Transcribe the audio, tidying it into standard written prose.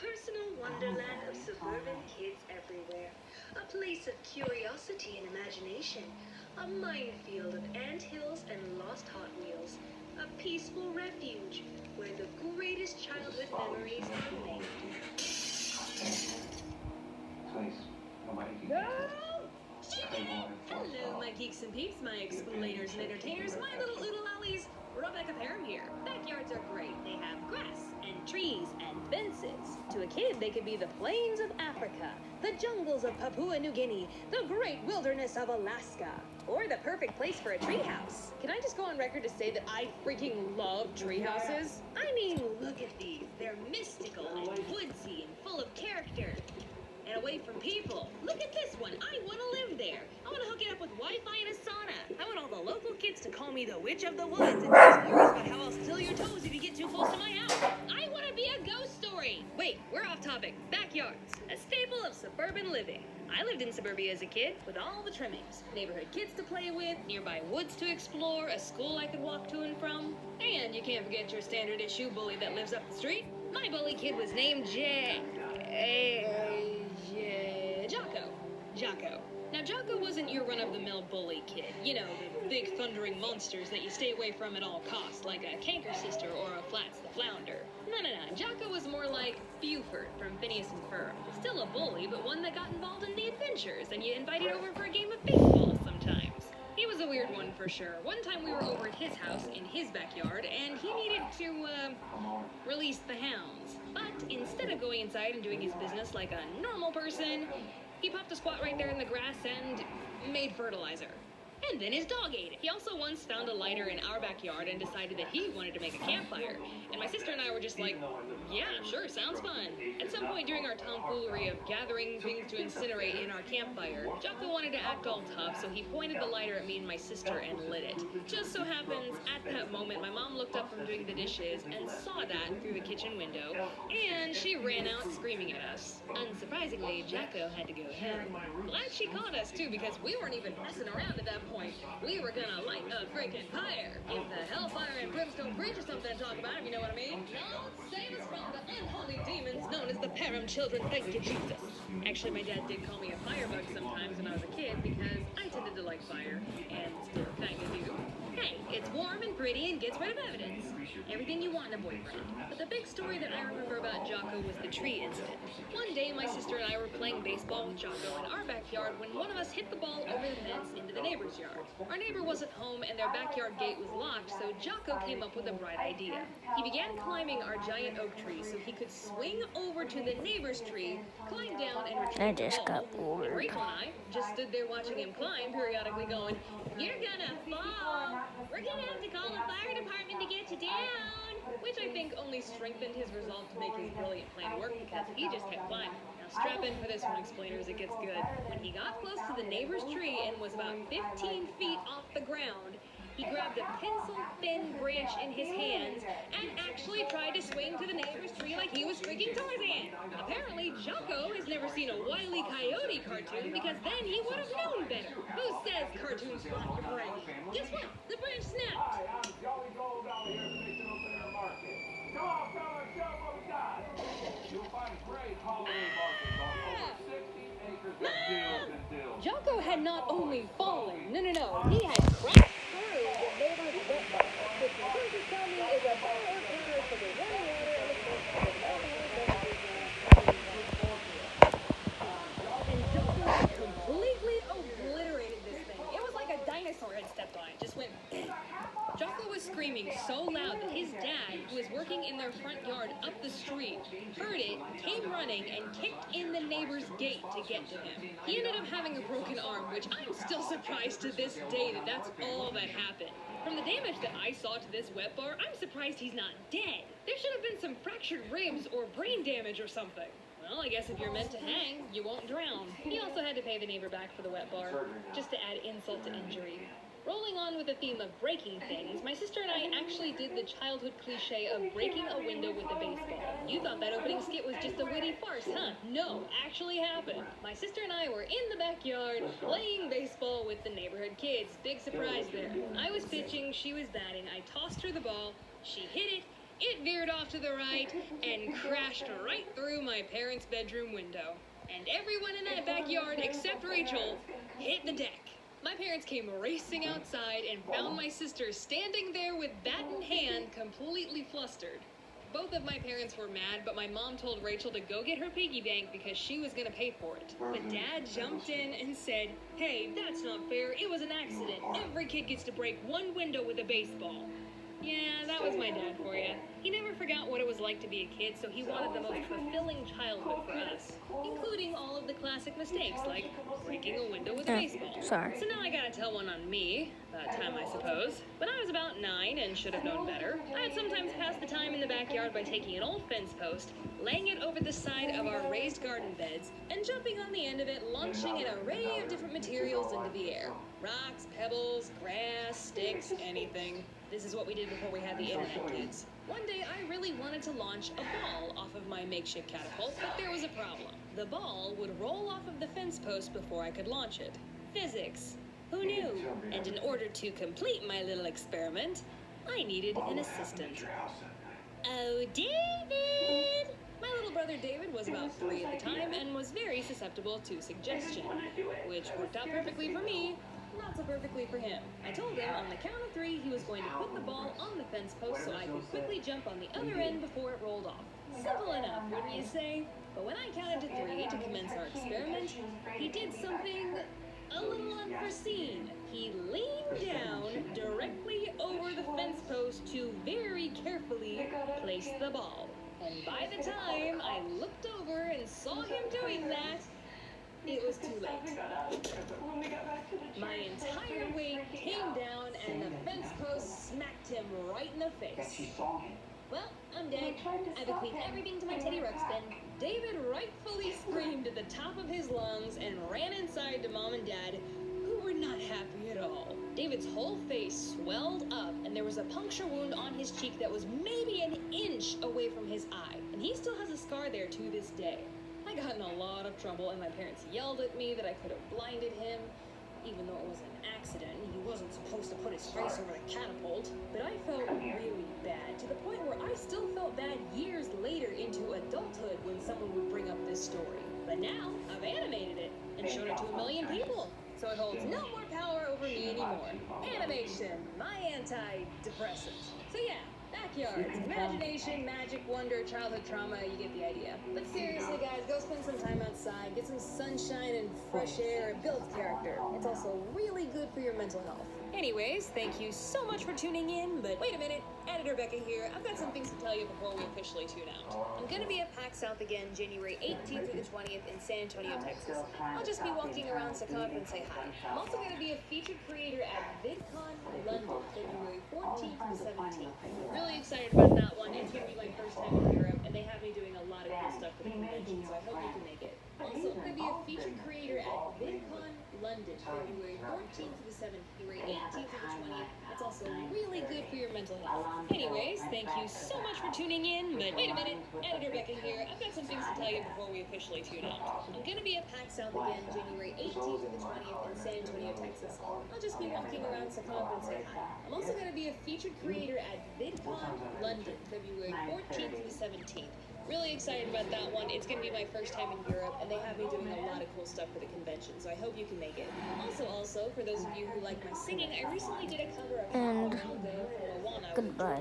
personal wonderland of suburban kids everywhere. A place of curiosity and imagination. A minefield of anthills and lost Hot Wheels. A peaceful refuge where the greatest childhood memories are made. Please, nobody can No! get Hello, my geeks and peeps, my explainers and entertainers, my little oodle lollies. Rebecca Parham here. Backyards are great. They have grass and trees and fences. To a kid, they could be the plains of Africa, the jungles of Papua New Guinea, the great wilderness of Alaska, or the perfect place for a treehouse. Can I just go on record to say that I freaking love treehouses? I mean, look at these. They're mystical and woodsy and full of character. And away from people. Look at this one. I want to live there. I want to hook it up with Wi-Fi and a sauna. I want all the local kids to call me the Witch of the Woods and tell stories about how I'll steal your toes if you get too close to my house. I want to be a ghost story. Wait, we're off topic. Backyards, a staple of suburban living. I lived in suburbia as a kid with all the trimmings. Neighborhood kids to play with, nearby woods to explore, a school I could walk to and from. And you can't forget your standard issue bully that lives up the street. My bully kid was named Jocko. Now, Jocko wasn't your run-of-the-mill bully kid. You know, the big thundering monsters that you stay away from at all costs, like a Canker Sister or a Flats the Flounder. No. Jocko was more like Buford from Phineas and Ferb. Still a bully, but one that got involved in the adventures, and you invited over for a game of baseball sometimes. He was a weird one for sure. One time we were over at his house in his backyard, and he needed to, release the hounds. But instead of going inside and doing his business like a normal person, he popped a squat right there in the grass and made fertilizer. And then his dog ate it. He also once found a lighter in our backyard and decided that he wanted to make a campfire. And my sister and I were just like, yeah, sure, sounds fun. At some point during our tomfoolery of gathering things to incinerate in our campfire, Jocko wanted to act all tough, so he pointed the lighter at me and my sister and lit it. Just so happens, at that moment, my mom looked up from doing the dishes and saw that through the kitchen window, and she ran out screaming at us. Unsurprisingly, Jocko had to go home. Glad she caught us, too, because we weren't even messing around at that point. We were gonna light a freaking fire. Give the Hellfire and Brimstone Preacher something to talk about, if you know what I mean. Lord, save us from the unholy demons known as the Parham children, thank you, Jesus. Actually, my dad did call me a firebug sometimes when I was a kid because I tended to like fire, and still kind of do. Hey, it's warm and pretty and gets rid of evidence. Everything you want in a boyfriend. But the big story that I remember about Jocko was the tree incident. One day, my sister and I were playing baseball with Jocko in our backyard when one of us hit the ball over the fence into the neighbor's yard. Our neighbor wasn't home and their backyard gate was locked, so Jocko came up with a bright idea. He began climbing our giant oak tree so he could swing over to the neighbor's tree, climb down, and retrieve the ball. And Rachel and I just stood there watching him climb, periodically going, "You're gonna fall! We're gonna have to call the fire department to get you down!" Which I think only strengthened his resolve to make his brilliant plan work because he just kept climbing. Now strap in for this one, explainers, it gets good. When he got close to the neighbor's tree and was about 15 feet off the ground, he grabbed a pencil-thin branch in his hands and actually tried to swing to the neighbor's tree like he was freaking Tarzan. Apparently, Jocko has never seen a Wile E. Coyote cartoon because then he would have known better. Who says cartoons rot your brain? Guess what? The branch snapped. Jocko had not only fallen, no, he had crashed through the neighbor's wet bar, which the cruisers tell me is a better order for the running water and the coast of and Jocko completely obliterated this thing. It was like a dinosaur had stepped on it, just went Jocko was screaming so loud that his dad, who was working in their front yard up the street, heard it, came running, and kicked in the neighbor's gate to get to him. He ended up having a broken arm, which I'm still surprised to this day that that's all that happened. From the damage that I saw to this wet bar, I'm surprised he's not dead. There should have been some fractured ribs or brain damage or something. Well, I guess if you're meant to hang, you won't drown. He also had to pay the neighbor back for the wet bar, just to add insult to injury. Rolling on with the theme of breaking things, my sister and I actually did the childhood cliche of breaking a window with a baseball. You thought that opening skit was just a witty farce, huh? No, actually happened. My sister and I were in the backyard playing baseball with the neighborhood kids. Big surprise there. I was pitching, she was batting. I tossed her the ball, she hit it, it veered off to the right and crashed right through my parents' bedroom window. And everyone in that backyard, except Rachel, hit the deck. My parents came racing outside and found my sister standing there with bat in hand, completely flustered. Both of my parents were mad, but my mom told Rachel to go get her piggy bank because she was gonna pay for it. But Dad jumped in and said, "Hey, that's not fair. It was an accident. Every kid gets to break one window with a baseball." Yeah, that was my dad for you. He never forgot what it was like to be a kid, so he wanted the most fulfilling childhood for us, including all of the classic mistakes, like breaking a window with a baseball. Sorry. So now I gotta tell one on me, about time I suppose. When I was about 9 and should have known better, I'd sometimes pass the time in the backyard by taking an old fence post, laying it over the side of our raised garden beds, and jumping on the end of it, launching an array of different materials into the air. Rocks, pebbles, grass, sticks, anything. This is what we did before we had the internet, kids. One day, I really wanted to launch a ball off of my makeshift catapult, but there was a problem. The ball would roll off of the fence post before I could launch it. Physics. Who knew? And in order to complete my little experiment, I needed an assistant. Oh, David! My little brother David was about 3 at the time and was very susceptible to suggestion, which worked out perfectly for me. Not so perfectly for him. I told him on the count of 3 he was going to put the ball on the fence post so I could quickly jump on the other end before it rolled off. Simple enough, wouldn't you say? But when I counted to 3 to commence our experiment, he did something a little unforeseen. He leaned down directly over the fence post to very carefully place the ball. And by the time I looked over and saw him doing that, it was too late. My entire weight came down and the fence post smacked him right in the face. Well, I'm dead. I bequeath everything to my Teddy Ruxpin. David rightfully screamed at the top of his lungs and ran inside to Mom and Dad, who were not happy at all. David's whole face swelled up and there was a puncture wound on his cheek that was maybe an inch away from his eye. And he still has a scar there to this day. I got in a lot of trouble and my parents yelled at me that I could have blinded him, even though it was an accident. He wasn't supposed to put his face over the catapult. But I felt really bad, to the point where I still felt bad years later into adulthood when someone would bring up this story. But now, I've animated it and shown it to 1 million people. So it holds no more power over me anymore. Animation, my antidepressant. So yeah, backyards, imagination, magic, wonder, childhood trauma, you get the idea. But seriously guys, go spend some time outside, get some sunshine and fresh air, it builds character. It's also really good for your mental health. Anyways, thank you so much for tuning in, but wait a minute, Editor Becca here. I've got some things to tell you before we officially tune out. I'm gonna be at PAX South again January 18th through the 20th in San Antonio, Texas. I'll just be walking around Secaucus and say hi. I'm also gonna be a featured creator at VidCon London, February 14th to 17th. Really excited about that one. It's gonna be my first time in Europe, and they have me doing a lot of cool stuff for the convention, so I hope you can make it. Also, I'm gonna be a featured creator at VidCon London, February 14th to the 7th, February 18th to the 20th. It's also really good for your mental health. Anyways, thank you so much for tuning in, but wait a minute, Editor Becca here. I've got some things to tell you before we officially tune out. I'm gonna be at PAX South again January 18th to the 20th in San Antonio, Texas. I'll just be walking around Secaucus and say hi. I'm also gonna be a featured creator at VidCon London, February 14th to the 17th. Really excited about that one. It's going to be my first time in Europe, and they have me doing a lot of cool stuff for the convention, so I hope you can make it. Also, for those of you who like my singing, I recently did a cover of And Ronaldo from Moana. goodbye.